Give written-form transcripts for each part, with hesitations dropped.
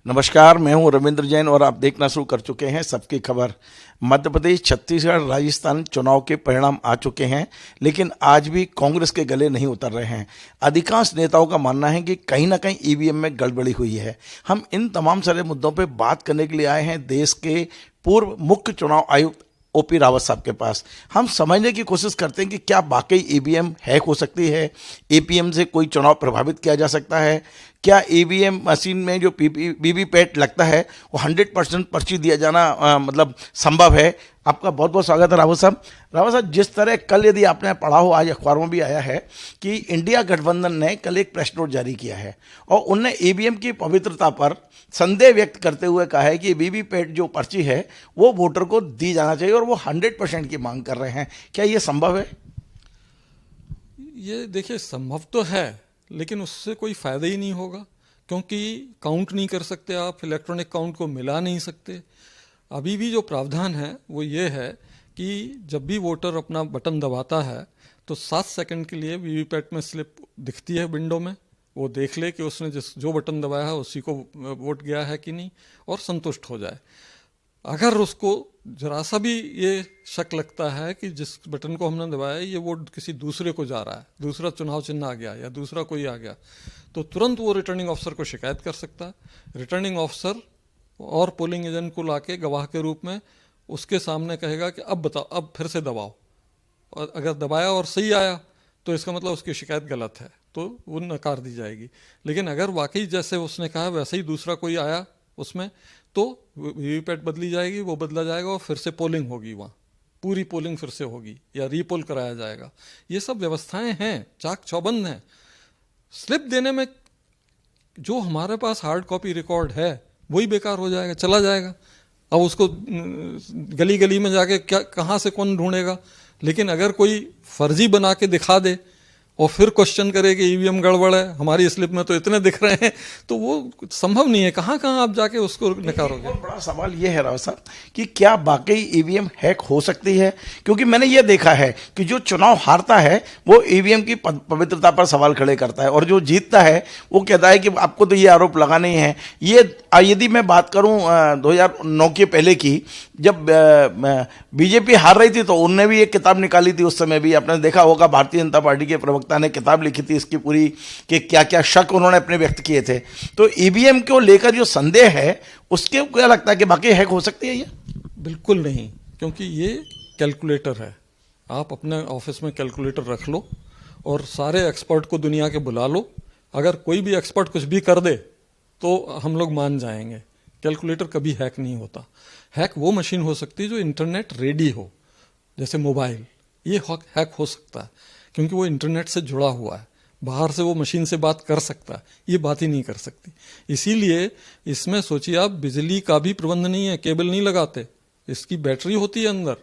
नमस्कार, मैं हूं रविंद्र जैन और आप देखना शुरू कर चुके हैं सबकी खबर। मध्य प्रदेश, छत्तीसगढ़, राजस्थान चुनाव के परिणाम आ चुके हैं, लेकिन आज भी कांग्रेस के गले नहीं उतर रहे हैं। अधिकांश नेताओं का मानना है कि कहीं ना कहीं ईवीएम में गड़बड़ी हुई है। हम इन तमाम सारे मुद्दों पर बात करने के लिए आए हैं देश के पूर्व मुख्य चुनाव आयुक्त ओपी रावत साहब के पास। हम समझने की कोशिश करते हैं कि क्या वाकई ईवीएम हैक हो सकती है, ईवीएम से कोई चुनाव प्रभावित किया जा सकता है, क्या ईवीएम मशीन में जो वीवीपैट लगता है वो 100% पर्ची दिया जाना मतलब संभव है। आपका बहुत बहुत स्वागत है रावत साहब। रावत साहब, जिस तरह कल यदि आपने पढ़ा हो, आज अखबारों में भी आया है कि इंडिया गठबंधन ने कल एक प्रेस नोट जारी किया है और उनने ईवीएम की पवित्रता पर संदेह व्यक्त करते हुए कहा है कि वीवीपैट जो पर्ची है वो वोटर को दी जाना चाहिए और वो 100% की मांग कर रहे हैं। क्या ये संभव है? ये देखिए, संभव तो है, लेकिन उससे कोई फायदा ही नहीं होगा, क्योंकि काउंट नहीं कर सकते आप, इलेक्ट्रॉनिक काउंट को मिला नहीं सकते। अभी भी जो प्रावधान है वो ये है कि जब भी वोटर अपना बटन दबाता है तो 7 सेकंड के लिए वीवीपैट में स्लिप दिखती है विंडो में, वो देख ले कि उसने जो बटन दबाया है उसी को वोट गया है कि नहीं, और संतुष्ट हो जाए। अगर उसको जरा सा भी ये शक लगता है कि जिस बटन को हमने दबाया ये वोट किसी दूसरे को जा रहा है, दूसरा चुनाव चिन्ह आ गया या दूसरा कोई आ गया, तो तुरंत वो रिटर्निंग ऑफिसर को शिकायत कर सकता है। रिटर्निंग ऑफिसर और पोलिंग एजेंट को लाके गवाह के रूप में उसके सामने कहेगा कि अब बताओ, अब फिर से दबाओ, और अगर दबाया और सही आया तो इसका मतलब उसकी शिकायत गलत है, तो वो नकार दी जाएगी। लेकिन अगर वाकई जैसे उसने कहा वैसे ही दूसरा कोई आया उसमें, तो वीवीपैट बदली जाएगी, वो बदला जाएगा और फिर से पोलिंग होगी, वहाँ पूरी पोलिंग फिर से होगी या रीपोल कराया जाएगा। ये सब व्यवस्थाएं हैं, चाक चौबंद हैं। स्लिप देने में जो हमारे पास हार्ड कॉपी रिकॉर्ड है वही बेकार हो जाएगा, चला जाएगा। अब उसको गली गली में जाके क्या कहाँ से कौन ढूंढेगा। लेकिन अगर कोई फर्जी बना के दिखा दे और फिर क्वेश्चन करे कि ईवीएम गड़बड़ है, हमारी स्लिप में तो इतने दिख रहे हैं, तो वो संभव नहीं है। कहाँ कहाँ आप जाके उसको नकारोगे। बहुत बड़ा सवाल ये है राव साहब कि क्या वाकई ईवीएम हैक हो सकती है? क्योंकि मैंने ये देखा है कि जो चुनाव हारता है वो ईवीएम की पवित्रता पर सवाल खड़े करता है और जो जीतता है वो कहता है कि आपको तो ये आरोप लगाने ही है। ये यदि मैं बात करूं 2009 के पहले की, जब बीजेपी हार रही थी तो उनने भी एक किताब निकाली थी। उस समय भी आपने देखा होगा, भारतीय जनता पार्टी के प्रवक्ता ने किताब लिखी थी इसकी पूरी, कि क्या क्या शक उन्होंने अपने व्यक्त किए थे। तो ईवीएम को लेकर जो संदेह है उसके क्या लगता है कि बाकी हैक हो सकती है? ये बिल्कुल नहीं, क्योंकि ये कैलकुलेटर है। आप अपने ऑफिस में कैलकुलेटर रख लो और सारे एक्सपर्ट को दुनिया के बुला लो। अगर कोई भी एक्सपर्ट कुछ भी कर दे तो हम लोग मान जाएंगे। कैलकुलेटर कभी हैक नहीं होता। हैक वो मशीन हो सकती है जो इंटरनेट रेडी हो, जैसे मोबाइल, ये हैक हो सकता है क्योंकि वो इंटरनेट से जुड़ा हुआ है। बाहर से वो मशीन से बात कर सकता है, ये बात ही नहीं कर सकती। इसीलिए इसमें सोचिए आप, बिजली का भी प्रबंध नहीं है, केबल नहीं लगाते, इसकी बैटरी होती है अंदर।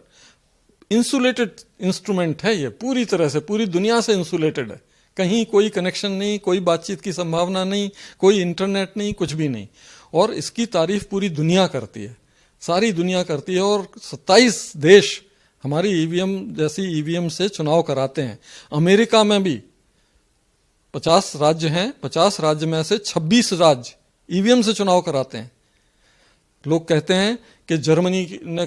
इंसुलेटेड इंस्ट्रूमेंट है ये, पूरी तरह से पूरी दुनिया से इंसुलेटेड है। कहीं कोई कनेक्शन नहीं, कोई बातचीत की संभावना नहीं, कोई इंटरनेट नहीं, कुछ भी नहीं। और इसकी तारीफ पूरी दुनिया करती है, सारी दुनिया करती है। और 27 देश हमारी ईवीएम जैसी ईवीएम से चुनाव कराते हैं। अमेरिका में भी 50 राज्य हैं, 50 राज्य में से 26 राज्य ईवीएम से चुनाव कराते हैं। लोग कहते हैं कि जर्मनी ने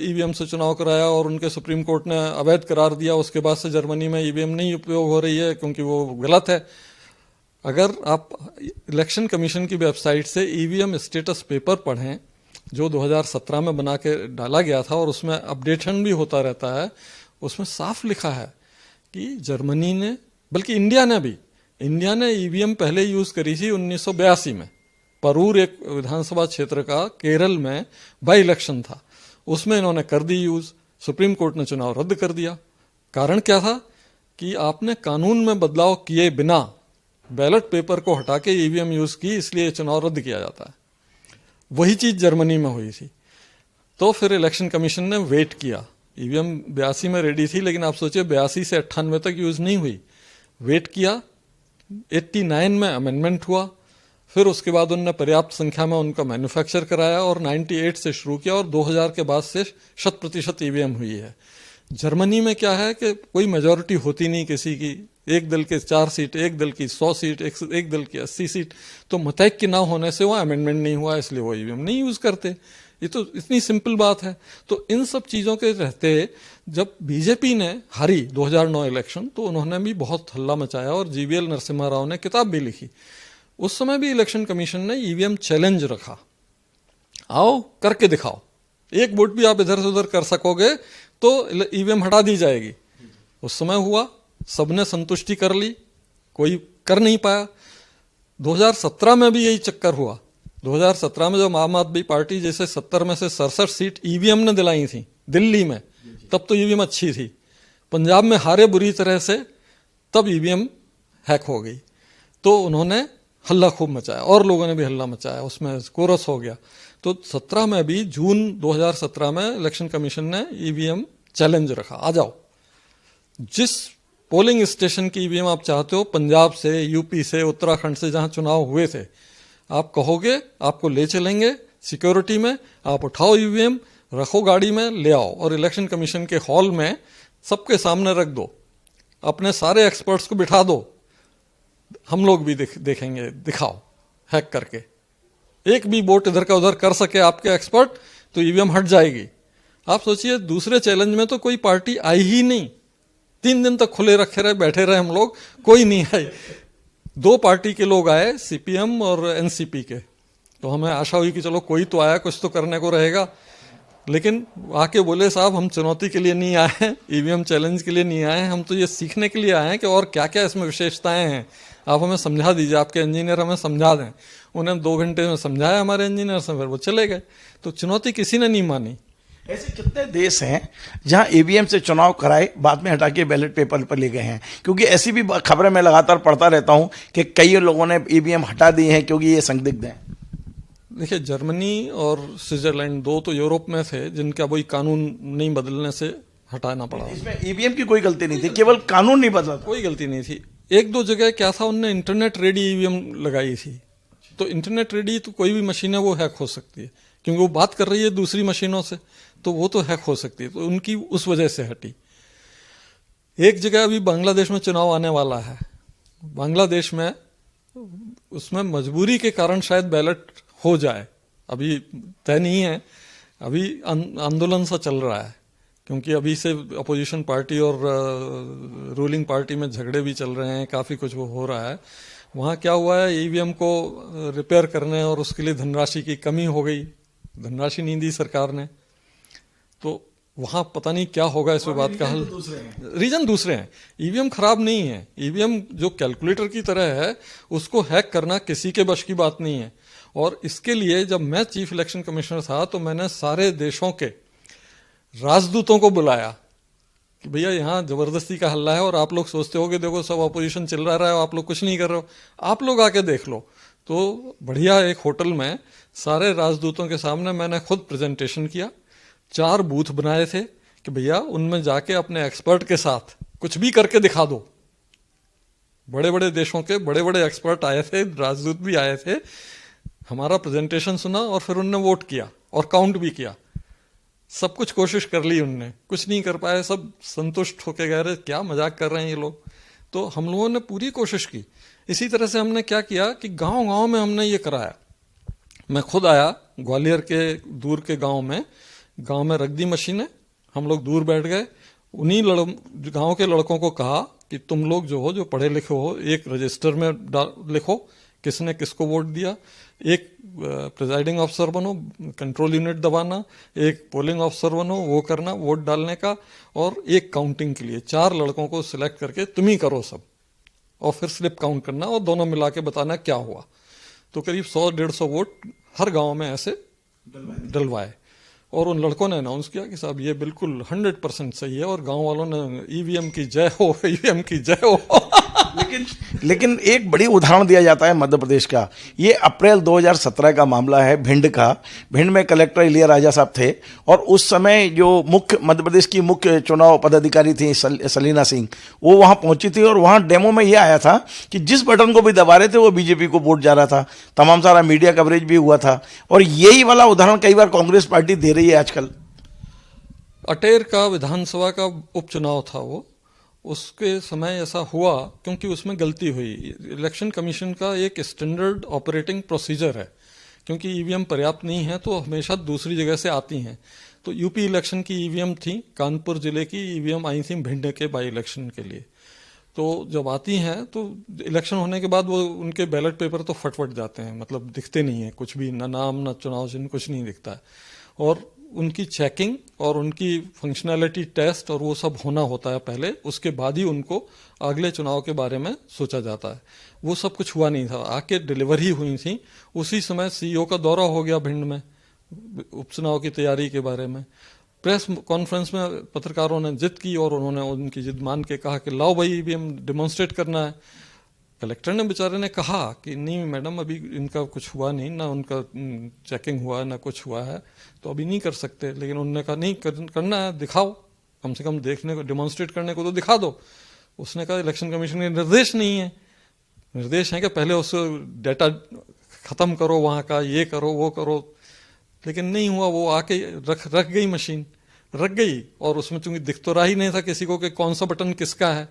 ईवीएम से चुनाव कराया और उनके सुप्रीम कोर्ट ने अवैध करार दिया, उसके बाद से जर्मनी में ईवीएम नहीं उपयोग हो रही है क्योंकि वो गलत है। अगर आप इलेक्शन कमीशन की वेबसाइट से ईवीएम स्टेटस पेपर पढ़ें जो 2017 में बना के डाला गया था और उसमें अपडेशन भी होता रहता है, उसमें साफ लिखा है कि जर्मनी ने, बल्कि इंडिया ने ईवीएम पहले यूज करी थी 1982 में। परूर एक विधानसभा क्षेत्र का केरल में बाई इलेक्शन था, उसमें इन्होंने कर दी यूज। सुप्रीम कोर्ट ने चुनाव रद्द कर दिया। कारण क्या था कि आपने कानून में बदलाव किए बिना बैलेट पेपर को हटा के ईवीएम यूज की, इसलिए चुनाव रद्द किया जाता है। वही चीज जर्मनी में हुई थी। तो फिर इलेक्शन कमीशन ने वेट किया। ईवीएम 82 में रेडी थी, लेकिन आप सोचिए 82 से 98 तक यूज नहीं हुई। वेट किया, 89 में अमेंडमेंट हुआ, फिर उसके बाद उन्होंने पर्याप्त संख्या में उनका मैन्युफैक्चर कराया और 98 से शुरू किया और 2000 के बाद से 100% ईवीएम हुई है। जर्मनी में क्या है कि कोई मेजोरिटी होती नहीं किसी की, एक दल के 4 सीट, एक दल की 100 सीट, एक दल की 80 सीट, तो मतैक के ना होने से वहाँ अमेंडमेंट नहीं हुआ, इसलिए वो ईवीएम नहीं यूज करते। ये तो इतनी सिंपल बात है। तो इन सब चीजों के रहते जब बीजेपी ने हारी 2009 इलेक्शन, तो उन्होंने भी बहुत हल्ला मचाया और जीवीएल नरसिम्हा राव ने किताब भी लिखी। उस समय भी इलेक्शन कमीशन ने ईवीएम चैलेंज रखा, आओ करके दिखाओ, एक वोट भी आप इधर से उधर कर सकोगे तो ईवीएम हटा दी जाएगी। उस समय हुआ, सबने संतुष्टि कर ली, कोई कर नहीं पाया। 2017 में भी यही चक्कर हुआ। 2017 में जब आम आदमी पार्टी जैसे 70 में से 67 सीट ईवीएम ने दिलाई थी दिल्ली में, तब तो ईवीएम अच्छी थी। पंजाब में हारे बुरी तरह से, तब ईवीएम हैक हो गई, तो उन्होंने हल्ला खूब मचाया और लोगों ने भी हल्ला मचाया, उसमें कोरस हो गया। तो 17 में भी, जून 2017 में इलेक्शन कमीशन ने ईवीएम चैलेंज रखा, आ जाओ, जिस पोलिंग स्टेशन की ईवीएम आप चाहते हो, पंजाब से, यूपी से, उत्तराखंड से, जहां चुनाव हुए थे, आप कहोगे आपको ले चलेंगे सिक्योरिटी में, आप उठाओ ईवीएम, रखो गाड़ी में, ले आओ और इलेक्शन कमीशन के हॉल में सबके सामने रख दो, अपने सारे एक्सपर्ट्स को बिठा दो, हम लोग भी देखेंगे, दिखाओ हैक करके। एक भी वोट इधर का उधर कर सके आपके एक्सपर्ट तो ईवीएम हट जाएगी। आप सोचिए, दूसरे चैलेंज में तो कोई पार्टी आई ही नहीं, 3 दिन तक खुले रखे रहे, बैठे रहे हम लोग, कोई नहीं आई। 2 पार्टी के लोग आए, सीपीएम और एनसीपी के, तो हमें आशा हुई कि चलो कोई तो आया, कुछ तो करने को रहेगा। लेकिन आके बोले, साहब हम चुनौती के लिए नहीं आए हैं, ईवीएम चैलेंज के लिए नहीं आए हैं, हम तो ये सीखने के लिए आए हैं कि और क्या क्या इसमें विशेषताएं हैं, आप हमें समझा दीजिए, आपके इंजीनियर हमें समझा दें। उन्हें 2 घंटे में समझाया हमारे इंजीनियर से, फिर वो चले गए। तो चुनौती किसी ने नहीं मानी। ऐसे कितने देश हैं जहां ईवीएम से चुनाव कराए, बाद में हटा के बैलेट पेपर पर ले गए हैं? क्योंकि ऐसी भी खबरें मैं लगातार पढ़ता रहता हूं कि कई लोगों ने ईवीएम हटा दिए हैं क्योंकि ये संदिग्ध हैं। देखिए, जर्मनी और स्विट्जरलैंड 2 तो यूरोप में थे जिनका वही कानून नहीं बदलने से हटाना पड़ा। इसमें ईवीएम की कोई गलती नहीं थी, केवल कानून नहीं बदला था। कोई गलती नहीं थी। 1-2 जगह क्या था, उनने इंटरनेट रेडी ईवीएम लगाई थी, तो इंटरनेट रेडी तो कोई भी मशीन है वो हैक हो सकती है, क्योंकि वो बात कर रही है दूसरी मशीनों से, तो वो तो हैक हो सकती है, तो उनकी उस वजह से हटी। एक जगह अभी बांग्लादेश में चुनाव आने वाला है, बांग्लादेश में उसमें मजबूरी के कारण शायद बैलेट हो जाए, अभी तय नहीं है, अभी आंदोलन सा चल रहा है, क्योंकि अभी से अपोजिशन पार्टी और रूलिंग पार्टी में झगड़े भी चल रहे हैं, काफ़ी कुछ वो हो रहा है। वहाँ क्या हुआ है, ईवीएम को रिपेयर करने और उसके लिए धनराशि की कमी हो गई, धनराशि नहीं दी सरकार ने, तो वहाँ पता नहीं क्या होगा इस बात का हल। रीजन दूसरे हैं, ईवीएम खराब नहीं है, ईवीएम जो कैलकुलेटर की तरह है उसको हैक करना किसी के बश की बात नहीं है। और इसके लिए जब मैं चीफ इलेक्शन कमिश्नर था तो मैंने सारे देशों के राजदूतों को बुलाया कि भैया यहाँ जबरदस्ती का हल्ला है और आप लोग सोचते हो कि देखो सब अपोजिशन चिल्ला रहा है, आप लोग कुछ नहीं कर रहे हो, आप लोग आके देख लो। तो बढ़िया एक होटल में सारे राजदूतों के सामने मैंने खुद प्रेजेंटेशन किया, 4 बूथ बनाए थे कि भैया उनमें जाके अपने एक्सपर्ट के साथ कुछ भी करके दिखा दो। बड़े बड़े देशों के बड़े बड़े एक्सपर्ट आए थे, राजदूत भी आए थे, हमारा प्रेजेंटेशन सुना और फिर उनने वोट किया और काउंट भी किया। सब कुछ कोशिश कर ली उनने, कुछ नहीं कर पाए, सब संतुष्ट होके गए, रहे क्या मजाक कर रहे हैं ये लोग। तो हम लोगों ने पूरी कोशिश की। इसी तरह से हमने क्या किया कि गांव-गांव में हमने ये कराया। मैं खुद आया ग्वालियर के दूर के गांव में रख दी मशीनें, हम लोग दूर बैठ गए, उन्हीं गांव के लड़कों को कहा कि तुम लोग जो पढ़े लिखे हो, एक रजिस्टर में लिखो किसने किसको वोट दिया, एक प्रिजाइडिंग ऑफिसर बनो, कंट्रोल यूनिट दबाना, एक पोलिंग ऑफिसर बनो, वो करना वोट डालने का, और एक काउंटिंग के लिए 4 लड़कों को सिलेक्ट करके तुम ही करो सब, और फिर स्लिप काउंट करना और दोनों मिला के बताना क्या हुआ। तो करीब 100-150 वोट हर गांव में ऐसे डलवाए और उन लड़कों ने अनाउंस किया कि साहब ये बिल्कुल 100% सही है, और गांव वालों ने ईवीएम की जय हो, ईवीएम की जय हो। लेकिन एक बड़ी उदाहरण दिया जाता है मध्य प्रदेश का। ये अप्रैल 2017 का मामला है भिंड का। भिंड में कलेक्टर इलिया राजा साहब थे और उस समय जो मध्य प्रदेश की मुख्य चुनाव पदाधिकारी थी सलीना सिंह, वो वहां पहुंची थी और वहां डेमो में ये आया था कि जिस बटन को भी दबा रहे थे वो बीजेपी को वोट जा रहा था। तमाम सारा मीडिया कवरेज भी हुआ था और यही वाला उदाहरण कई बार कांग्रेस पार्टी दे रही है आजकल। अटेर का विधानसभा का उपचुनाव था वो, उसके समय ऐसा हुआ क्योंकि उसमें गलती हुई। इलेक्शन कमीशन का एक स्टैंडर्ड ऑपरेटिंग प्रोसीजर है, क्योंकि ईवीएम पर्याप्त नहीं है तो हमेशा दूसरी जगह से आती हैं। तो यूपी इलेक्शन की ईवीएम थी, कानपुर जिले की ईवीएम आई थी भिंड के बाई इलेक्शन के लिए। तो जब आती हैं तो इलेक्शन होने के बाद वो उनके बैलेट पेपर तो फट जाते हैं, मतलब दिखते नहीं है कुछ भी, ना नाम ना चुनाव चिन्ह, कुछ नहीं दिखता है। और उनकी चेकिंग और उनकी फंक्शनैलिटी टेस्ट और वो सब होना होता है पहले, उसके बाद ही उनको अगले चुनाव के बारे में सोचा जाता है। वो सब कुछ हुआ नहीं था, आके डिलीवरी हुई थी। उसी समय सीईओ का दौरा हो गया भिंड में उपचुनाव की तैयारी के बारे में। प्रेस कॉन्फ्रेंस में पत्रकारों ने जिद की और उन्होंने उनकी जिद मान के कहा कि लाओ भाई ईवीएम डिमॉन्स्ट्रेट करना है। कलेक्टर ने बेचारे ने कहा कि नहीं मैडम, अभी इनका कुछ हुआ नहीं, ना उनका चेकिंग हुआ है ना कुछ हुआ है, तो अभी नहीं कर सकते। लेकिन उन्होंने कहा नहीं करना है, दिखाओ, कम से कम देखने को, डिमॉन्स्ट्रेट करने को तो दिखा दो। उसने कहा इलेक्शन कमीशन के निर्देश नहीं है, निर्देश है कि पहले उस डेटा खत्म करो वहाँ का, ये करो वो करो। लेकिन नहीं हुआ, वो आके रख गई मशीन, रख गई। और उसमें चूंकि दिख तो रहा ही नहीं था किसी को कि कौन सा बटन किसका है,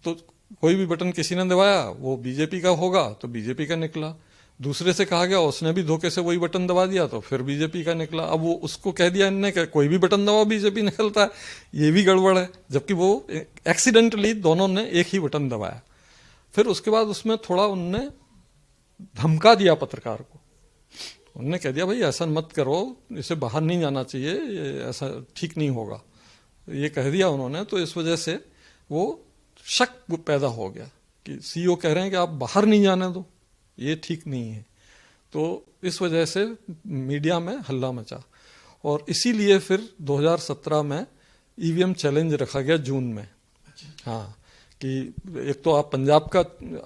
तो कोई भी बटन किसी ने दबाया वो बीजेपी का होगा तो बीजेपी का निकला। दूसरे से कहा गया, उसने भी धोखे से वही बटन दबा दिया तो फिर बीजेपी का निकला। अब वो उसको कह दिया इनने कि कोई भी बटन दबाओ बीजेपी निकलता है, ये भी गड़बड़ है, जबकि वो एक्सीडेंटली दोनों ने एक ही बटन दबाया। फिर उसके बाद उसमें थोड़ा उनने धमका दिया पत्रकार को, उन्होंने कह दिया भाई ऐसा मत करो, इसे बाहर नहीं जाना चाहिए, ये ऐसा ठीक नहीं होगा, ये कह दिया उन्होंने। तो इस वजह से वो शक पैदा हो गया कि सीईओ कह रहे हैं कि आप बाहर नहीं जाने दो, ये ठीक नहीं है। तो इस वजह से मीडिया में हल्ला मचा और इसीलिए फिर 2017 में ईवीएम चैलेंज रखा गया जून में। हाँ, कि एक तो आप पंजाब का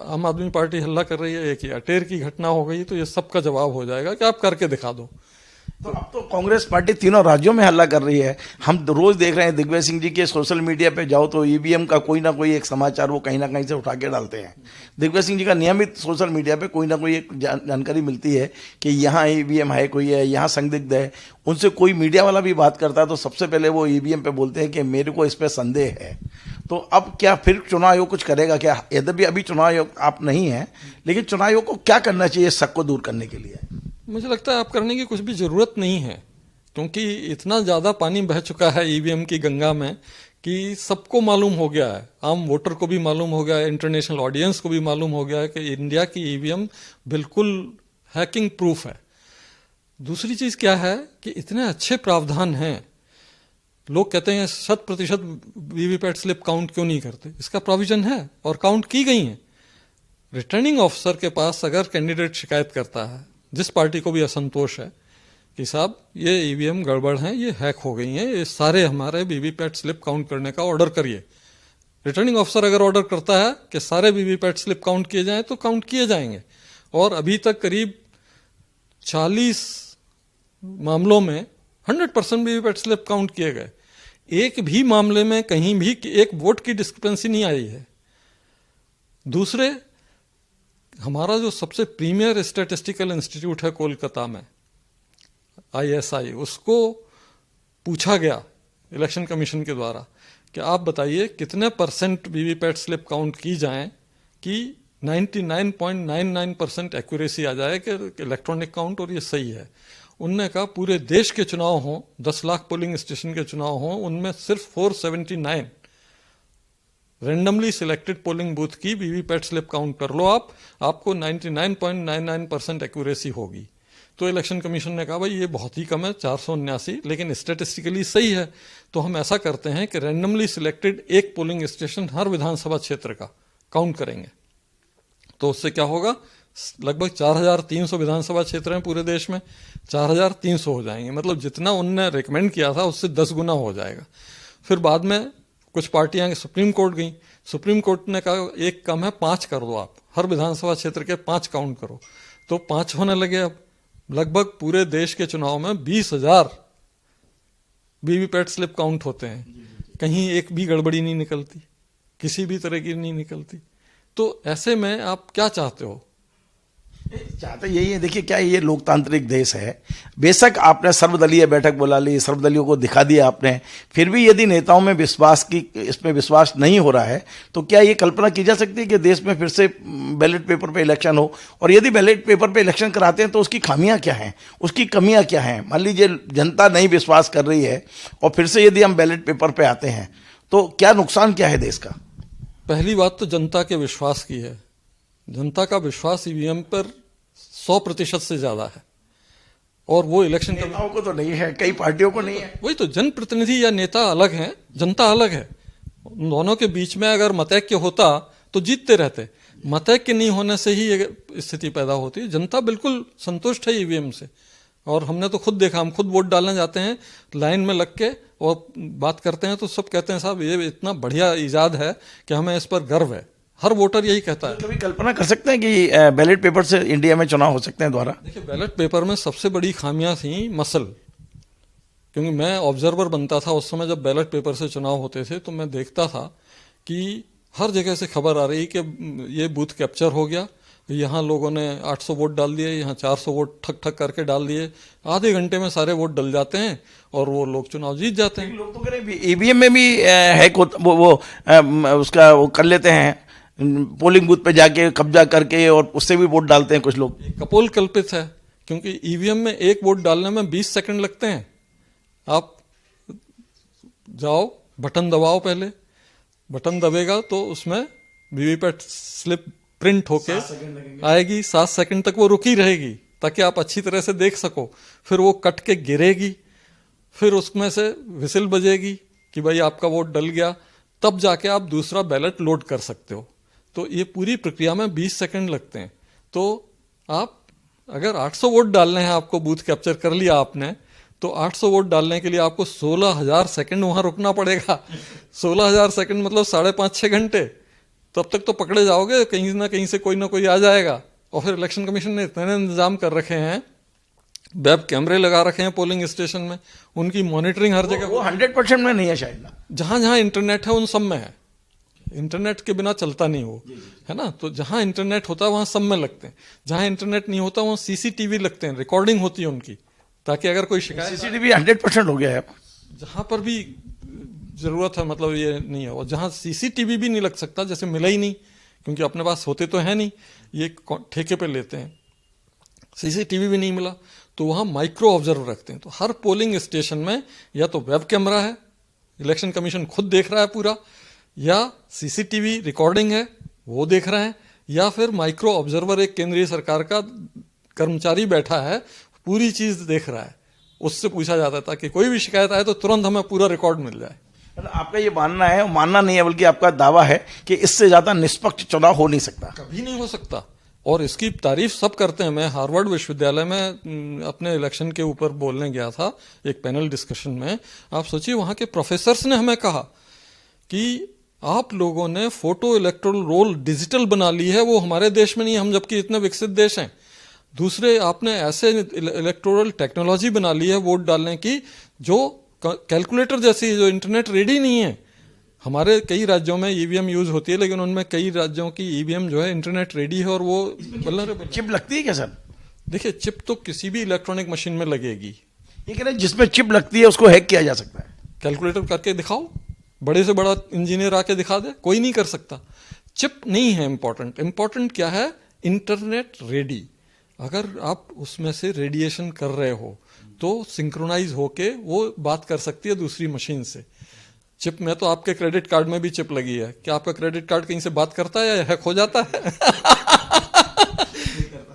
आम आदमी पार्टी हल्ला कर रही है, एक ही अटेर की घटना हो गई, तो ये सबका जवाब हो जाएगा कि आप करके दिखा दो। तो अब तो कांग्रेस पार्टी तीनों राज्यों में हल्ला कर रही है। हम रोज देख रहे हैं दिग्विजय सिंह जी के सोशल मीडिया पे जाओ तो ईवीएम का कोई ना कोई एक समाचार वो कहीं ना कहीं से उठा के डालते हैं। दिग्विजय सिंह जी का नियमित सोशल मीडिया पे कोई ना कोई एक जानकारी मिलती है कि यहाँ ईवीएम है, कोई है यहाँ संदिग्ध है। उनसे कोई मीडिया वाला भी बात करता है तो सबसे पहले वो ईवीएम पे बोलते हैं कि मेरे को इस पर संदेह है। तो अब क्या फिर चुनाव आयोग कुछ करेगा क्या? यद्यपि अभी चुनाव आयोग आप नहीं है, लेकिन चुनाव आयोग को क्या करना चाहिए शक को दूर करने के लिए? मुझे लगता है आप करने की कुछ भी जरूरत नहीं है, क्योंकि इतना ज्यादा पानी बह चुका है ईवीएम की गंगा में कि सबको मालूम हो गया है, आम वोटर को भी मालूम हो गया है, इंटरनेशनल ऑडियंस को भी मालूम हो गया है कि इंडिया की ईवीएम बिल्कुल हैकिंग प्रूफ है। दूसरी चीज क्या है कि इतने अच्छे प्रावधान हैं, लोग कहते हैं 100% वीवीपैट स्लिप काउंट क्यों नहीं करते, इसका प्रोविजन है और काउंट की गई है। रिटर्निंग ऑफिसर के पास अगर कैंडिडेट शिकायत करता है, जिस पार्टी को भी असंतोष है कि साहब ये ईवीएम गड़बड़ हैं, ये हैक हो गई हैं, ये सारे हमारे वीवीपैट स्लिप काउंट करने का ऑर्डर करिए। रिटर्निंग ऑफिसर अगर ऑर्डर करता है कि सारे वीवीपैट स्लिप काउंट किए जाएं तो काउंट किए जाएंगे। और अभी तक करीब 40 मामलों में 100% वीवीपैट स्लिप काउंट किए गए। एक भी मामले में कहीं भी एक वोट की डिस्क्रिपेंसी नहीं आई है। दूसरे, हमारा जो सबसे प्रीमियर स्टैटिस्टिकल इंस्टीट्यूट है कोलकाता में, ISI, उसको पूछा गया इलेक्शन कमीशन के द्वारा कि आप बताइए कितने % वीवीपैट स्लिप काउंट की जाएं कि 99.99% एक्यूरेसी आ जाए कि इलेक्ट्रॉनिक काउंट और ये सही है। उनने कहा पूरे देश के चुनाव हों, 10 लाख पोलिंग स्टेशन के चुनाव हों, उनमें सिर्फ 479 रेंडमली सिलेक्टेड पोलिंग बूथ की वीवीपैट स्लिप काउंट कर लो आपको 99.99% एक्यूरेसी होगी। तो इलेक्शन कमीशन ने कहा भाई ये बहुत ही कम है, 479, लेकिन स्टैटिस्टिकली सही है। तो हम ऐसा करते हैं कि रैंडमली सिलेक्टेड एक पोलिंग स्टेशन हर विधानसभा क्षेत्र का काउंट करेंगे। तो उससे क्या होगा, लगभग 4300 विधानसभा क्षेत्र हैं पूरे देश में, 4300 हो जाएंगे। मतलब जितना उनने रिकमेंड किया था उससे 10 गुना हो जाएगा। फिर बाद में कुछ पार्टियां सुप्रीम कोर्ट गई, सुप्रीम कोर्ट ने कहा एक कम है, 5 कर दो, आप हर विधानसभा क्षेत्र के 5 काउंट करो। तो 5 होने लगे। अब लगभग पूरे देश के चुनाव में 20,000 वीवीपैट स्लिप काउंट होते हैं, कहीं एक भी गड़बड़ी नहीं निकलती, किसी भी तरह की नहीं निकलती। तो ऐसे में आप क्या चाहते हो? चाहते यही है। देखिए क्या है, ये लोकतांत्रिक देश है। बेशक आपने सर्वदलीय बैठक बुला ली, सर्वदलीयों को दिखा दिया आपने, फिर भी यदि नेताओं में इसमें विश्वास नहीं हो रहा है तो क्या ये कल्पना की जा सकती है कि देश में फिर से बैलेट पेपर पे इलेक्शन हो? और यदि बैलेट पेपर पे इलेक्शन कराते हैं तो उसकी खामियां क्या हैं, उसकी कमियां क्या हैं? मान लीजिए जनता नहीं विश्वास कर रही है और फिर से यदि हम बैलेट पेपर पे आते हैं तो क्या नुकसान क्या है देश का? पहली बात तो जनता के विश्वास की है। जनता का विश्वास ईवीएम पर 100% से ज्यादा है, और वो इलेक्शन नेताओं को तो नहीं है, कई पार्टियों को नहीं है। वही तो, जनप्रतिनिधि या नेता अलग हैं, जनता अलग है। उन दोनों के बीच में अगर मतैक्य होता तो जीतते रहते। मतैक्य नहीं होने से ही ये स्थिति पैदा होती है। जनता बिल्कुल संतुष्ट है ईवीएम से, और हमने तो खुद देखा, हम खुद वोट डालने जाते हैं, लाइन में लग के और बात करते हैं तो सब कहते हैं साहब ये इतना बढ़िया इजाद है कि हमें इस पर गर्व है। हर वोटर यही कहता है। कभी कल्पना कर सकते हैं कि बैलेट पेपर से इंडिया में चुनाव हो सकते हैं दोबारा? देखिए, बैलेट पेपर में सबसे बड़ी खामियां थी मसल, क्योंकि मैं ऑब्जर्वर बनता था उस समय जब बैलेट पेपर से चुनाव होते थे, तो मैं देखता था कि हर जगह से खबर आ रही कि ये बूथ कैप्चर हो गया, यहाँ लोगों ने 800 वोट डाल दिए, यहाँ 400 वोट ठक ठक करके डाल दिए, आधे घंटे में सारे वोट डल जाते हैं और वो लोग चुनाव जीत जाते हैं। लोग तो कह रहे हैं ईवीएम में भी हैक उसका वो कर लेते हैं, पोलिंग बूथ पे जाके कब्जा करके और उससे भी वोट डालते हैं कुछ लोग। कपोल कल्पित है, क्योंकि ईवीएम में एक वोट डालने में 20 सेकंड लगते हैं। आप जाओ, बटन दबाओ, पहले बटन दबेगा तो उसमें वीवीपैट स्लिप प्रिंट होके आएगी, 7 सेकंड तक वो रुकी रहेगी ताकि आप अच्छी तरह से देख सको। फिर वो कट के गिरेगी, फिर उसमें से विसिल बजेगी कि भाई आपका वोट डल गया, तब जाके आप दूसरा बैलेट लोड कर सकते हो। तो ये पूरी प्रक्रिया में 20 सेकंड लगते हैं। तो आप अगर 800 वोट डालने हैं, आपको बूथ कैप्चर कर लिया आपने, तो 800 वोट डालने के लिए आपको 16,000 सेकंड वहां रुकना पड़ेगा। 16,000 सेकंड मतलब 5.5-6 घंटे। तब तक तो पकड़े जाओगे, कहीं ना कहीं से कोई ना कोई आ जाएगा। और फिर इलेक्शन कमीशन ने इतने इंतजाम कर रखे हैं, वेब कैमरे लगा रखे हैं पोलिंग स्टेशन में, उनकी मॉनिटरिंग हर जगह। वो 100% में नहीं है शायद ना। जहां जहां इंटरनेट है उन सब में है। इंटरनेट के बिना चलता नहीं वो, है ना। तो जहां इंटरनेट होता है वहां सब में लगते हैं, जहां इंटरनेट नहीं होता वहां सीसीटीवी लगते हैं, रिकॉर्डिंग होती है उनकी, ताकि अगर कोई शिकायत। सीसीटीवी 100% हो गया है जहां पर भी जरूरत है, मतलब ये नहीं है। और जहां सीसीटीवी भी नहीं लग सकता, जैसे मिला ही नहीं, क्योंकि अपने पास होते तो है नहीं, ये ठेके पे लेते हैं, सीसीटीवी भी नहीं मिला, तो वहां माइक्रो ऑब्जर्वर रखते हैं। तो हर पोलिंग स्टेशन में या तो वेब कैमरा है, इलेक्शन कमीशन खुद देख रहा है पूरा, या सीसीटीवी रिकॉर्डिंग है वो देख रहे हैं, या फिर माइक्रो ऑब्जर्वर एक केंद्रीय सरकार का कर्मचारी बैठा है, पूरी चीज देख रहा है, उससे पूछा जाता है ताकि कोई भी शिकायत आए तो तुरंत हमें पूरा रिकॉर्ड मिल जाए। आपका ये मानना है, मानना नहीं है बल्कि आपका दावा है कि इससे ज्यादा निष्पक्ष चुनाव हो नहीं सकता? कभी नहीं हो सकता, और इसकी तारीफ सब करते हैं। मैं हार्वर्ड विश्वविद्यालय में अपने इलेक्शन के ऊपर बोलने गया था एक पैनल डिस्कशन में। आप सोचिए, वहां के प्रोफेसर्स ने हमें कहा कि आप लोगों ने फोटो इलेक्टोरल रोल डिजिटल बना ली है, वो हमारे देश में नहीं है, हम जबकि इतने विकसित देश हैं। दूसरे, आपने ऐसे इलेक्टोरल टेक्नोलॉजी बना ली है वोट डालने की जो कैलकुलेटर जैसी, जो इंटरनेट रेडी नहीं है। हमारे कई राज्यों में ईवीएम यूज होती है, लेकिन उनमें कई राज्यों की ईवीएम जो है इंटरनेट रेडी है, और वो चिप लगती है क्या सर? देखिए, चिप तो किसी भी इलेक्ट्रॉनिक मशीन में लगेगी। ये कह रहे हैं जिसमें चिप लगती है उसको हैक किया जा सकता है। कैलकुलेटर करके दिखाओ, बड़े से बड़ा इंजीनियर आके दिखा दे, कोई नहीं कर सकता। चिप नहीं है इंपॉर्टेंट, इंपॉर्टेंट क्या है? Internet ready. अगर आप उसमें से रेडिएशन कर रहे हो तो सिंक्रोनाइज होके वो बात कर सकती है दूसरी मशीन से। चिप में तो आपके क्रेडिट कार्ड में भी चिप लगी है, क्या आपका क्रेडिट कार्ड कहीं से बात करता है या हैक हो जाता है?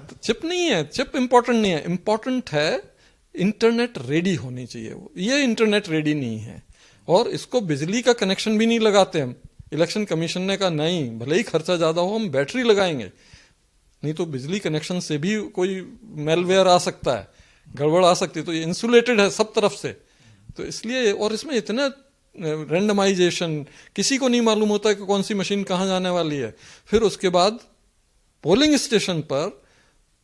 तो चिप नहीं है, चिप इंपॉर्टेंट नहीं है, इंपॉर्टेंट है इंटरनेट रेडी होनी चाहिए। ये इंटरनेट रेडी नहीं है, और इसको बिजली का कनेक्शन भी नहीं लगाते हम। इलेक्शन कमीशन ने कहा नहीं, भले ही खर्चा ज्यादा हो, हम बैटरी लगाएंगे, नहीं तो बिजली कनेक्शन से भी कोई मेलवेयर आ सकता है, गड़बड़ आ सकती है। तो ये इंसुलेटेड है सब तरफ से, तो इसलिए। और इसमें इतना रैंडमाइजेशन, किसी को नहीं मालूम होता कि कौन सी मशीन कहाँ जाने वाली है। फिर उसके बाद पोलिंग स्टेशन पर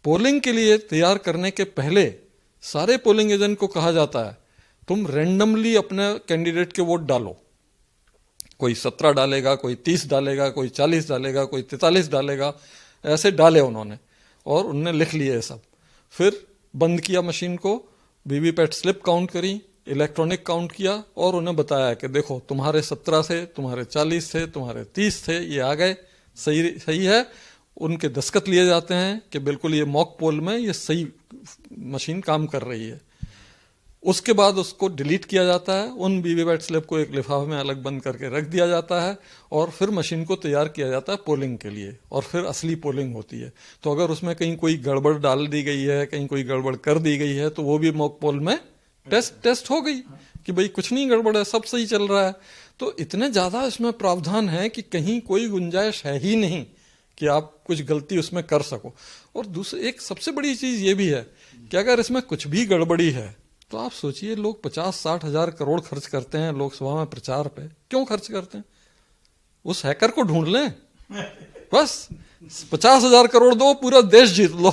पोलिंग के लिए तैयार करने के पहले सारे पोलिंग एजेंट को कहा जाता है तुम रैंडमली अपने कैंडिडेट के वोट डालो। कोई 17 डालेगा, कोई 30 डालेगा, कोई 40 डालेगा, कोई 43 डालेगा, ऐसे डाले उन्होंने। और उनने लिख लिया ये सब। फिर बंद किया मशीन को, वीवीपैट स्लिप काउंट करी, इलेक्ट्रॉनिक काउंट किया और उन्हें बताया कि देखो तुम्हारे 17 थे, तुम्हारे 40 थे, तुम्हारे 30 थे, ये आ गए, सही है। उनके दस्तखत लिए जाते हैं कि बिल्कुल ये मॉक पोल में ये सही मशीन काम कर रही है। उसके बाद उसको डिलीट किया जाता है, उन वीवीपैट स्लिप को एक लिफाफे में अलग बंद करके रख दिया जाता है और फिर मशीन को तैयार किया जाता है पोलिंग के लिए, और फिर असली पोलिंग होती है। तो अगर उसमें कहीं कोई गड़बड़ डाल दी गई है, कहीं कोई गड़बड़ कर दी गई है, तो वो भी मॉक पोल में टेस्ट हो गई कि भाई कुछ नहीं गड़बड़ है, सब सही चल रहा है। तो इतने ज़्यादा इसमें प्रावधान है कि कहीं कोई गुंजाइश है ही नहीं कि आप कुछ गलती उसमें कर सको। और दूसरी एक सबसे बड़ी चीज़ ये भी है कि अगर इसमें कुछ भी गड़बड़ी है तो आप सोचिए, लोग 50-60 हजार करोड़ खर्च करते हैं लोकसभा में प्रचार पे। क्यों खर्च करते हैं? उस हैकर को ढूंढ लें, बस 50,000 करोड़ दो, पूरा देश जीत लो।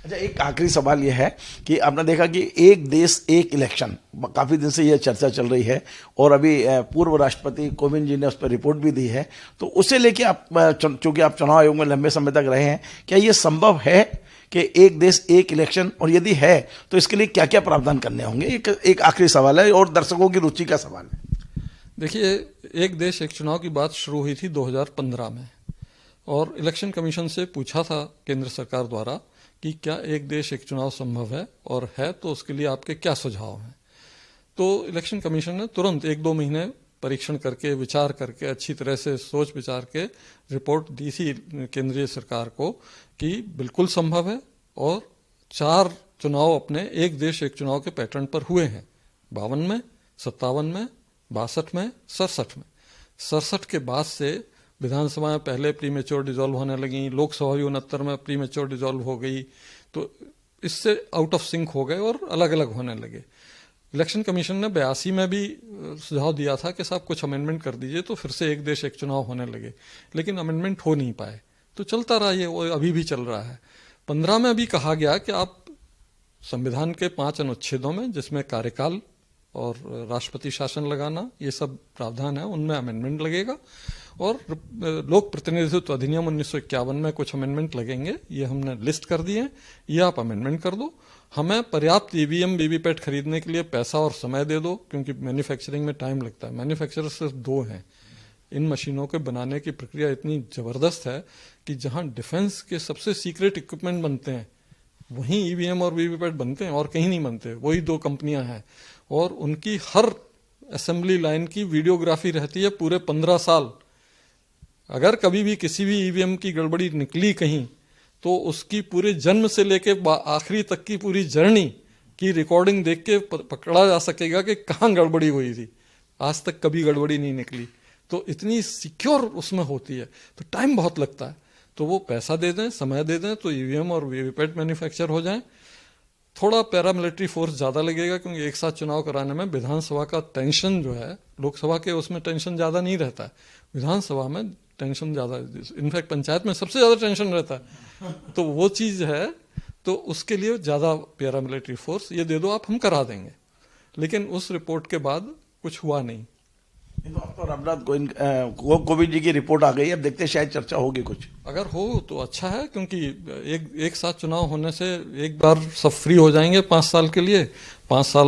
अच्छा, एक आखिरी सवाल यह है कि आपने देखा कि एक देश एक इलेक्शन, काफी दिन से यह चर्चा चल रही है और अभी पूर्व राष्ट्रपति कोविंद जी ने उस पर रिपोर्ट भी दी है, तो उसे लेके आप, चूंकि आप चुनाव आयोग में लंबे समय तक रहे हैं, क्या यह संभव है कि एक देश एक इलेक्शन, और यदि है तो इसके लिए क्या क्या प्रावधान करने होंगे? एक आखिरी सवाल है और दर्शकों की रुचि का सवाल है। देखिए, एक देश एक चुनाव की बात शुरू हुई थी 2015 में, और इलेक्शन कमीशन से पूछा था केंद्र सरकार द्वारा कि क्या एक देश एक चुनाव संभव है, और है तो उसके लिए आपके क्या सुझाव हैं। तो इलेक्शन कमीशन ने तुरंत 1-2 महीने परीक्षण करके, विचार करके, अच्छी तरह से सोच विचार के रिपोर्ट दी थी केंद्रीय सरकार को कि बिल्कुल संभव है, और 4 चुनाव अपने एक देश एक चुनाव के पैटर्न पर हुए हैं, 52 में, 57 में, 62 में, 67 में। 67 के बाद से विधानसभा में पहले प्रीमेच्योर डिसॉल्व होने लगी, लोकसभा भी 69 में प्रीमेच्योर डिसॉल्व हो गई, तो इससे आउट ऑफ सिंक हो गए और अलग अलग होने लगे। इलेक्शन कमीशन ने 82 में भी सुझाव दिया था कि साहब कुछ अमेंडमेंट कर दीजिए तो फिर से एक देश एक चुनाव होने लगे, लेकिन अमेंडमेंट हो नहीं पाए, तो चलता रहा ये, वो अभी भी चल रहा है। 15 में भी कहा गया कि आप संविधान के 5 अनुच्छेदों में, जिसमें कार्यकाल और राष्ट्रपति शासन लगाना ये सब प्रावधान है, उनमें अमेंडमेंट लगेगा, और लोक प्रतिनिधित्व अधिनियम 1951 में कुछ अमेंडमेंट लगेंगे, ये हमने लिस्ट कर दिए, ये आप अमेंडमेंट कर दो। हमें पर्याप्त ईवीएम वीवीपैट खरीदने के लिए पैसा और समय दे दो, क्योंकि मैन्युफैक्चरिंग में टाइम लगता है। मैन्युफैक्चरर सिर्फ 2 हैं। इन मशीनों के बनाने की प्रक्रिया इतनी ज़बरदस्त है कि जहां डिफेंस के सबसे सीक्रेट इक्विपमेंट बनते हैं वहीं ईवीएम और वीवीपैट बनते हैं, और कहीं नहीं बनते। वही 2 कंपनियां हैं, और उनकी हर असेंबली लाइन की वीडियोग्राफी रहती है पूरे 15 साल। अगर कभी भी किसी भी ईवीएम की गड़बड़ी निकली कहीं, तो उसकी पूरे जन्म से लेके आखिरी तक की पूरी जर्नी की रिकॉर्डिंग देख के पकड़ा जा सकेगा कि कहाँ गड़बड़ी हुई थी। आज तक कभी गड़बड़ी नहीं निकली, तो इतनी सिक्योर उसमें होती है, तो टाइम बहुत लगता है। तो वो पैसा दे दें, समय दे दें, तो ईवीएम और वीवीपैट मैन्युफैक्चर हो जाएं। थोड़ा पैरामिलिट्री फोर्स ज़्यादा लगेगा, क्योंकि एक साथ चुनाव कराने में विधानसभा का टेंशन जो है, लोकसभा के उसमें टेंशन ज़्यादा नहीं रहता है, विधानसभा में टेंशन ज़्यादा, इनफैक्ट पंचायत में सबसे ज़्यादा टेंशन रहता है। तो वो चीज़ है, तो उसके लिए ज़्यादा पैरामिलिट्री फोर्स ये दे दो आप, हम करा देंगे। लेकिन उस रिपोर्ट के बाद कुछ हुआ नहीं। तो रामनाथ कोविंद जी की रिपोर्ट आ गई, अब देखते हैं शायद चर्चा होगी कुछ। अगर हो तो अच्छा है, क्योंकि एक साथ चुनाव होने से एक बार सब फ्री हो जाएंगे 5 साल के लिए, 5 साल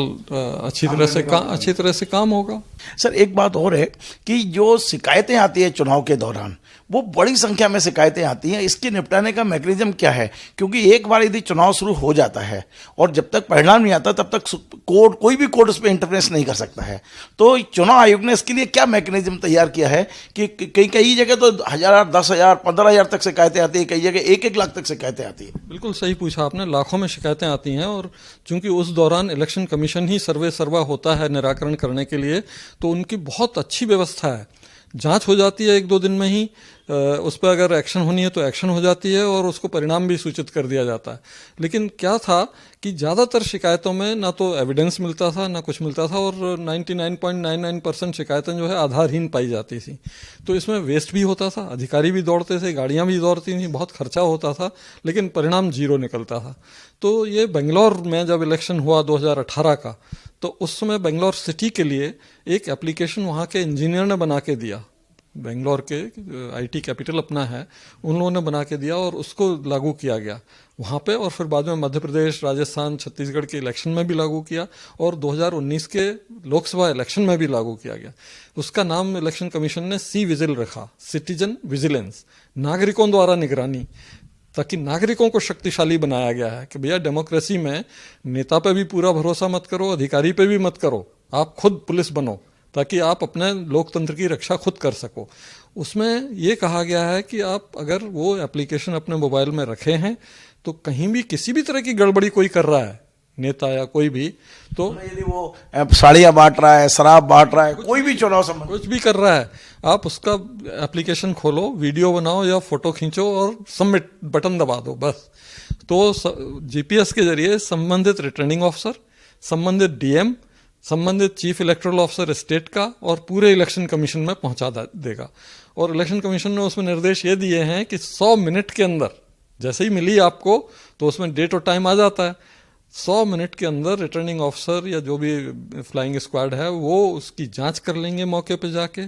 अच्छी तरह से काम होगा। सर, एक बात और है कि जो शिकायतें आती है चुनाव के दौरान, वो बड़ी संख्या में शिकायतें आती हैं, इसके निपटाने का मैकेनिज्म क्या है? क्योंकि एक बार यदि चुनाव शुरू हो जाता है और जब तक परिणाम नहीं आता तब तक कोई भी कोर्ट उस पर इंटरफेरेंस नहीं कर सकता है, तो चुनाव आयोग ने इसके लिए क्या मैकेनिज्म तैयार किया है कि कई जगह तो 1,000, 10,000, 15,000 तक शिकायतें आती है, कई जगह 1-1 लाख तक शिकायतें आती है। बिल्कुल सही पूछा आपने, लाखों में शिकायतें आती हैं, और चूंकि उस दौरान इलेक्शन कमीशन ही सर्वा होता है निराकरण करने के लिए, तो उनकी बहुत अच्छी व्यवस्था है। जांच हो जाती है 1-2 दिन में ही, उस पर अगर एक्शन होनी है तो एक्शन हो जाती है, और उसको परिणाम भी सूचित कर दिया जाता है। लेकिन क्या था कि ज़्यादातर शिकायतों में ना तो एविडेंस मिलता था, ना कुछ मिलता था, और 99.99% शिकायतें जो है आधारहीन पाई जाती थी। तो इसमें वेस्ट भी होता था, अधिकारी भी दौड़ते थे, गाड़ियाँ भी दौड़ती थी, बहुत खर्चा होता था, लेकिन परिणाम 0 निकलता था। तो ये बेंगलोर में जब इलेक्शन हुआ 2018 का, तो उस समय बेंगलोर सिटी के लिए एक एप्लीकेशन वहाँ के इंजीनियर ने बना के दिया, बेंगलोर के आईटी कैपिटल अपना है, उन लोगों ने बना के दिया और उसको लागू किया गया वहाँ पे, और फिर बाद में मध्य प्रदेश, राजस्थान, छत्तीसगढ़ के इलेक्शन में भी लागू किया और 2019 के लोकसभा इलेक्शन में भी लागू किया गया। उसका नाम इलेक्शन कमीशन ने सी विजिल रखा, सिटीजन विजिलेंस, नागरिकों द्वारा निगरानी, ताकि नागरिकों को शक्तिशाली बनाया गया है कि भैया डेमोक्रेसी में नेता पे भी पूरा भरोसा मत करो, अधिकारी पे भी मत करो, आप खुद पुलिस बनो ताकि आप अपने लोकतंत्र की रक्षा खुद कर सको। उसमें ये कहा गया है कि आप अगर वो एप्लीकेशन अपने मोबाइल में रखे हैं तो कहीं भी किसी भी तरह की गड़बड़ी कोई कर रहा है, नेता या कोई भी, तो यदि वो साड़ियाँ बांट रहा है, शराब बांट रहा है, कोई भी चुनाव संबंध कुछ भी कर रहा है, आप उसका एप्लीकेशन खोलो, वीडियो बनाओ या फोटो खींचो और सबमिट बटन दबा दो बस। तो जीपीएस के जरिए संबंधित रिटर्निंग ऑफिसर, संबंधित डीएम, संबंधित चीफ इलेक्टोरल ऑफिसर स्टेट का और पूरे इलेक्शन कमीशन में पहुंचा देगा। और इलेक्शन कमीशन ने उसमें निर्देश ये दिए हैं कि 100 मिनट के अंदर, जैसे ही मिली आपको तो उसमें डेट और टाइम आ जाता है, 100 मिनट के अंदर रिटर्निंग ऑफिसर या जो भी फ्लाइंग स्क्वाड है वो उसकी जांच कर लेंगे, मौके पे जाके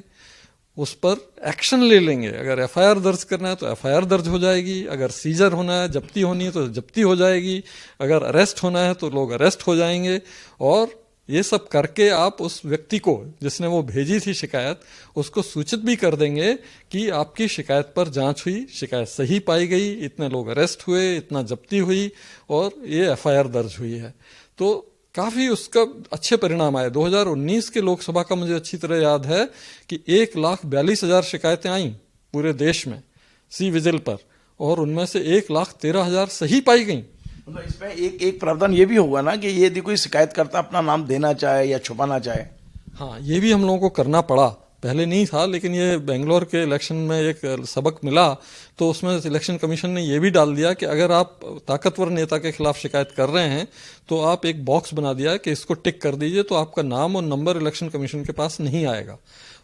उस पर एक्शन ले लेंगे। अगर एफआईआर दर्ज करना है तो एफआईआर दर्ज हो जाएगी, अगर सीजर होना है, जब्ती होनी है तो जब्ती हो जाएगी, अगर अरेस्ट होना है तो लोग अरेस्ट हो जाएंगे। और ये सब करके आप उस व्यक्ति को जिसने वो भेजी थी शिकायत, उसको सूचित भी कर देंगे कि आपकी शिकायत पर जांच हुई, शिकायत सही पाई गई, इतने लोग अरेस्ट हुए, इतना जब्ती हुई और ये एफआईआर दर्ज हुई है। तो काफ़ी उसका अच्छे परिणाम आए। 2019 के लोकसभा का मुझे अच्छी तरह याद है कि 1,42,000 शिकायतें आईं पूरे देश में सी विजिल पर, और उनमें से 1,13,000 सही पाई गई। मतलब इसमें एक प्रावधान ये भी होगा ना कि ये यदि कोई शिकायतकर्ता अपना नाम देना चाहे या छुपाना चाहे। हाँ, ये भी हम लोगों को करना पड़ा, पहले नहीं था, लेकिन ये बेंगलोर के इलेक्शन में एक सबक मिला तो उसमें इलेक्शन कमीशन ने ये भी डाल दिया कि अगर आप ताकतवर नेता के खिलाफ शिकायत कर रहे हैं तो आप एक बॉक्स बना दिया कि इसको टिक कर दीजिए, तो आपका नाम और नंबर इलेक्शन कमीशन के पास नहीं आएगा,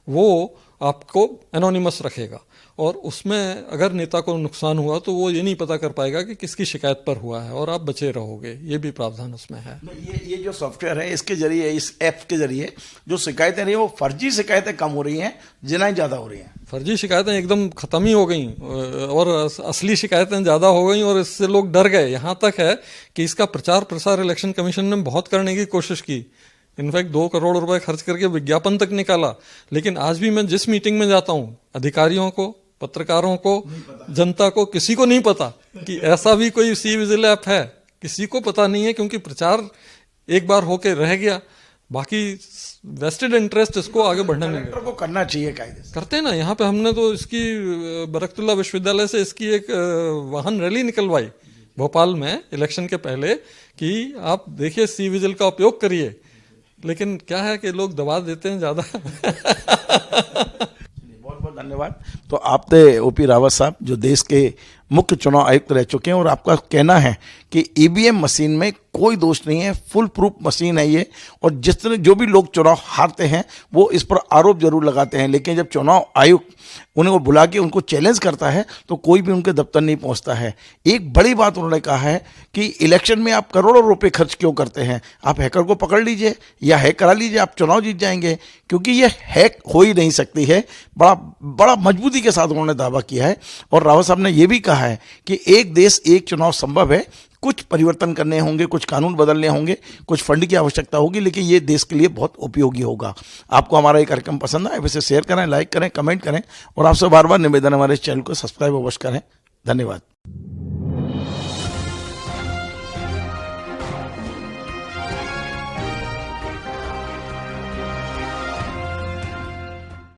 वो आपको एनोनिमस रखेगा। और उसमें अगर नेता को नुकसान हुआ तो वो ये नहीं पता कर पाएगा कि किसकी शिकायत पर हुआ है और आप बचे रहोगे। ये भी प्रावधान उसमें है। ये जो सॉफ्टवेयर है इसके जरिए, इस ऐप के जरिए जो शिकायतें रही है वो फर्जी शिकायतें कम हो रही हैं, जिनाएं ज़्यादा हो रही हैं। फर्जी शिकायतें एकदम खत्म ही हो गई और असली शिकायतें ज़्यादा हो गई, और इससे लोग डर गए। यहाँ तक है कि इसका प्रचार प्रसार इलेक्शन कमीशन ने बहुत करने की कोशिश की, इनफैक्ट 2 करोड़ रुपए खर्च करके विज्ञापन तक निकाला। लेकिन आज भी मैं जिस मीटिंग में जाता हूँ, अधिकारियों को, पत्रकारों को, जनता को, किसी को नहीं पता कि ऐसा भी कोई सी विजिल ऐप है, किसी को पता नहीं है, क्योंकि प्रचार एक बार होके रह गया। बाकी वेस्टेड इंटरेस्ट इसको आगे बढ़ने नहीं देगा। को करना चाहिए कायदे से। करते हैं ना, यहाँ पे हमने तो इसकी बरकतुल्लाह विश्वविद्यालय से इसकी एक वाहन रैली निकलवाई भोपाल में इलेक्शन के पहले कि आप देखिए सी विजिल का उपयोग करिए, लेकिन क्या है कि लोग दबा देते हैं ज़्यादा। बहुत बहुत धन्यवाद। तो आप थे ओपी रावत साहब, जो देश के मुख्य चुनाव आयुक्त रह चुके हैं, और आपका कहना है कि ईवीएम मशीन में कोई दोष नहीं है, फुल प्रूफ मशीन है ये, और जिस तरह जो भी लोग चुनाव हारते हैं वो इस पर आरोप जरूर लगाते हैं, लेकिन जब चुनाव आयोग उन्हें वो बुला के उनको चैलेंज करता है तो कोई भी उनके दफ्तर नहीं पहुंचता है। एक बड़ी बात उन्होंने कहा है कि इलेक्शन में आप करोड़ों रुपए खर्च क्यों करते हैं, आप हैकर को पकड़ लीजिए या हैक करा लीजिए, आप चुनाव जीत जाएंगे, क्योंकि ये हैक हो ही नहीं सकती है। बड़ा मजबूती के साथ उन्होंने दावा किया है। और रावत साहब ने यह भी कहा है कि एक देश एक चुनाव संभव है, कुछ परिवर्तन करने होंगे, कुछ कानून बदलने होंगे, कुछ फंड की आवश्यकता होगी, लेकिन ये देश के लिए बहुत उपयोगी होगा। आपको हमारा ये कार्यक्रम पसंद आए वैसे शेयर करें, लाइक करें, कमेंट करें, और आपसे बार बार निवेदन हमारे इस चैनल को सब्सक्राइब अवश्य करें। धन्यवाद।